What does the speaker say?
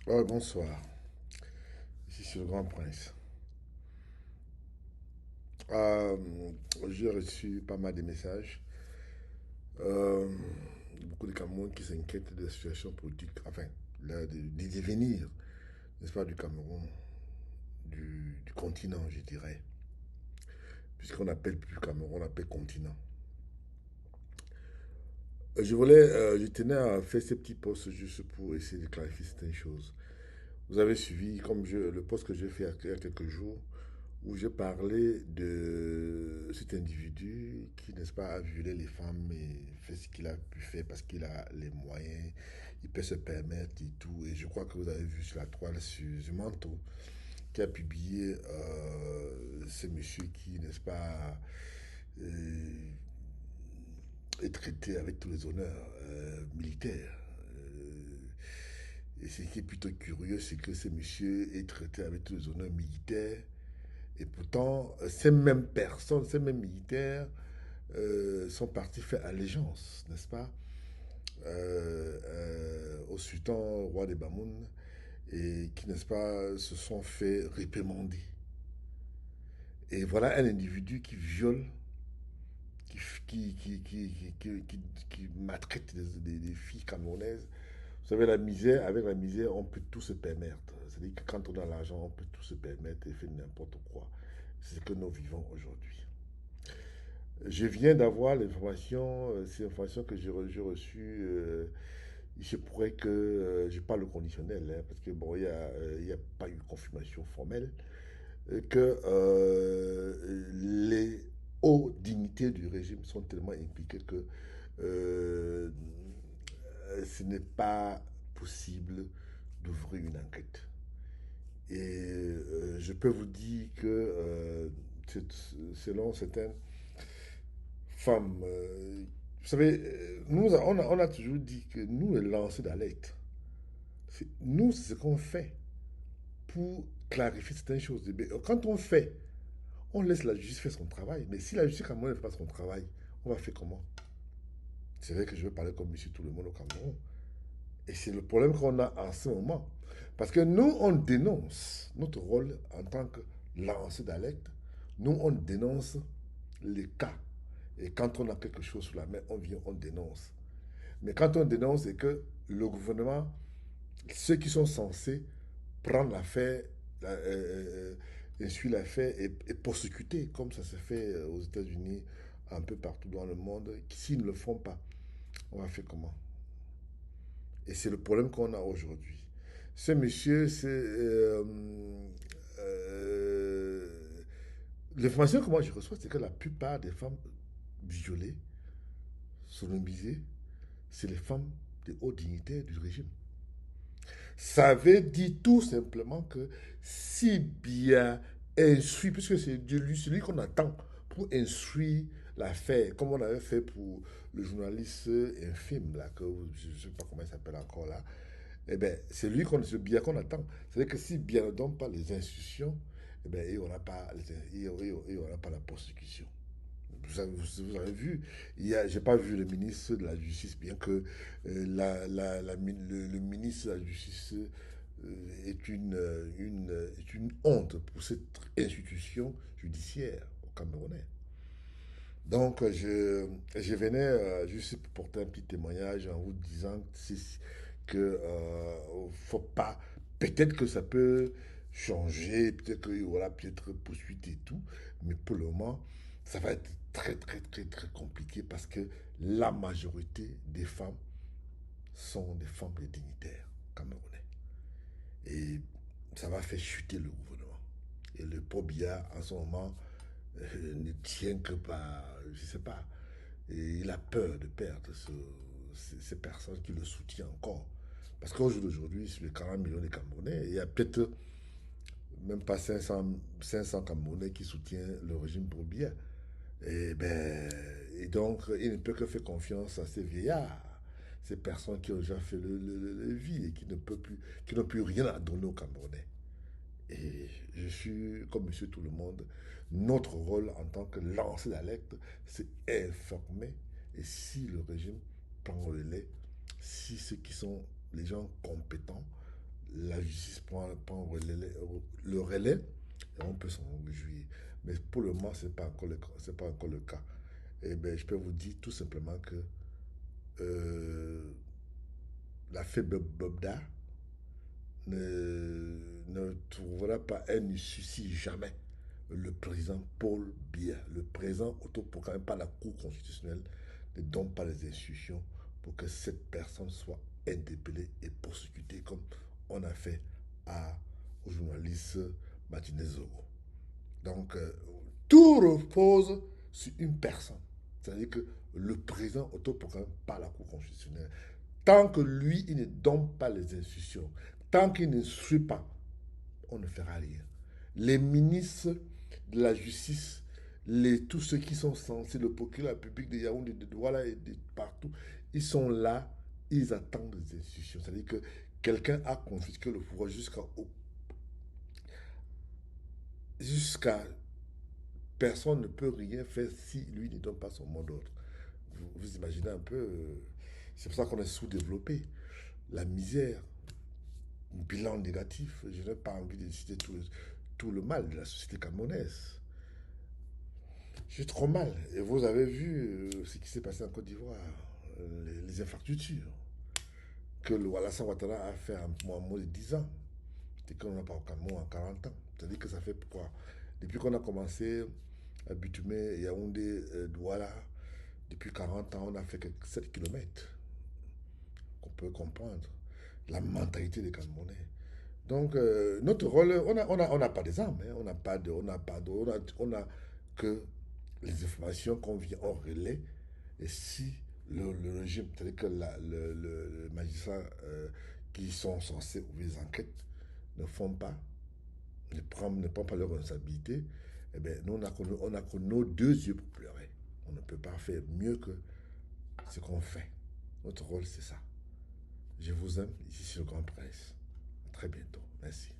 Oh, bonsoir, ici c'est le Grand Prince. Euh, j'ai reçu pas mal de messages. Euh, Beaucoup de Camerounais qui s'inquiètent de la situation politique, enfin, des devenirs, n'est-ce pas, du Cameroun, du continent, je dirais. Puisqu'on n'appelle plus Cameroun, on appelle continent. Je tenais à faire ces petits posts juste pour essayer de clarifier certaines choses. Vous avez suivi, le post que j'ai fait il y a quelques jours, où j'ai parlé de cet individu qui, n'est-ce pas, a violé les femmes et fait ce qu'il a pu faire parce qu'il a les moyens, il peut se permettre et tout. Et je crois que vous avez vu sur la toile, sur Manteau, qui a publié ce monsieur qui, n'est-ce pas, euh, est traité avec tous les honneurs militaires. Et ce qui est plutôt curieux, c'est que ce monsieur est traité avec tous les honneurs militaires. Et pourtant, ces mêmes personnes, ces mêmes militaires sont partis faire allégeance, n'est-ce pas, au sultan, au roi des Bamoun, et qui, n'est-ce pas, se sont fait réprimander. Et voilà un individu qui viole, qui, qui maltraite des filles camerounaises. Vous savez, la misère, avec la misère, on peut tout se permettre. C'est-à-dire que quand on a l'argent, on peut tout se permettre et faire n'importe quoi. C'est ce que nous vivons aujourd'hui. Je viens d'avoir l'information, c'est l'information que j'ai reçue. Il se pourrait que, je parle au conditionnel, hein, parce que bon, il y a pas eu de confirmation formelle, que les hauts dignités du régime sont tellement impliqués que euh, ce n'est pas possible d'ouvrir une enquête. Et je peux vous dire que, selon certaines femmes, vous savez, on a toujours dit que nous, les lanceurs d'alerte, nous, c'est ce qu'on fait pour clarifier certaines choses. Mais quand on fait, on laisse la justice faire son travail. Mais si la justice camerounaise ne fait pas son travail, on va faire comment? C'est vrai que je veux parler comme monsieur tout le monde au Cameroun. Et c'est le problème qu'on a en ce moment. Parce que nous, on dénonce notre rôle en tant que lanceur d'alerte. Nous, on dénonce les cas. Et quand on a quelque chose sous la main, on vient, on dénonce. Mais quand on dénonce, c'est que le gouvernement, ceux qui sont censés prendre l'affaire, essuyer l'affaire et prosécuter, comme ça se fait aux États-Unis, un peu partout dans le monde, s'ils ne le font pas, on va faire comment? Et c'est le problème qu'on a aujourd'hui. Ce monsieur, c'est... l'information que moi je reçois, c'est que la plupart des femmes violées, sodomisées, c'est les femmes de haute dignité du régime. Ça veut dire tout simplement que si bien instruit, puisque c'est de lui, celui qu'on attend pour instruire l'affaire, comme on avait fait pour le journaliste infime, là, que je ne sais pas comment il s'appelle encore là, eh bien, c'est lui qu'on, ce bien qu'on attend. C'est-à-dire que si bien ne donne pas les instructions, eh bien, il n'y aura pas, il y aura pas la prosecution. Vous avez vu, j'ai pas vu le ministre de la Justice, bien que le ministre de la Justice est une honte pour cette institution judiciaire au Camerounais. Donc, je venais juste pour porter un petit témoignage en vous disant que faut pas. Peut-être que ça peut changer, peut-être qu'il y aura peut-être poursuite et tout, mais pour le moment, ça va être très, très, très, très compliqué parce que la majorité des femmes sont des femmes de dignitaires camerounais. Et ça va faire chuter le gouvernement. Et le pauvre Biya, en ce moment, ne tient que par, je ne sais pas, et il a peur de perdre ces personnes qui le soutiennent encore. Parce qu'au jour d'aujourd'hui, sur les 40 millions de Camerounais, il y a peut-être même pas 500 Camerounais qui soutiennent le régime Bourbier. Et donc, il ne peut que faire confiance à ces vieillards, ces personnes qui ont déjà fait le vie et qui ne peuvent plus, qui n'ont plus rien à donner aux Camerounais. Et je suis, comme monsieur tout le monde, notre rôle en tant que lanceur d'alerte, c'est informer. Et si le régime prend le lait, si ceux qui sont les gens compétents la justice prend le relais et on peut s'en réjouir. Mais pour le moment, ce n'est pas encore c'est pas encore le cas. Et ben, je peux vous dire tout simplement que euh, la fée Bobda ne trouvera pas un issue si jamais le président Paul Biya, le président autoproclamé par la Cour constitutionnelle, ne donne pas les instructions pour que cette personne soit interpellée et persécutée comme on a fait au journaliste Martinez Zogo. Donc, tout repose sur une personne. C'est-à-dire que le président autoproclamé par la Cour constitutionnelle, tant que lui, il ne donne pas les instructions, tant qu'il ne suit pas, on ne fera rien. Les ministres de la justice, tous ceux qui sont censés, le procureur de la République de Yaoundé, de Douala et de partout, ils sont là, ils attendent les instructions. C'est-à-dire que quelqu'un a confisqué le pouvoir jusqu'à personne ne peut rien faire si lui ne donne pas son mot d'ordre. Vous imaginez un peu, c'est pour ça qu'on est sous-développé. La misère, un bilan négatif, je n'ai pas envie de citer tout le mal de la société camerounaise. Je suis trop mal. Et vous avez vu ce qui s'est passé en Côte d'Ivoire, les infrastructures que le Alassane Ouattara a fait en moins de 10 ans. C'est qu'on n'a pas au Cameroun en 40 ans. C'est-à-dire que ça fait quoi? Depuis qu'on a commencé à bitumer Yaoundé, Douala, depuis 40 ans, on a fait que 7 kilomètres. Qu'on peut comprendre la mentalité des Camerounais. Donc, notre rôle, on n'a pas des armes, hein, on a que les informations qu'on vient en relais. Et si le régime, c'est-à-dire que le magistrat qui sont censés ouvrir les enquêtes ne font pas, ne prennent pas leurs responsabilités, eh bien, nous, on a que nos deux yeux pour pleurer. On ne peut pas faire mieux que ce qu'on fait. Notre rôle, c'est ça. Je vous aime, ici sur le Grand Prince. À très bientôt. Merci.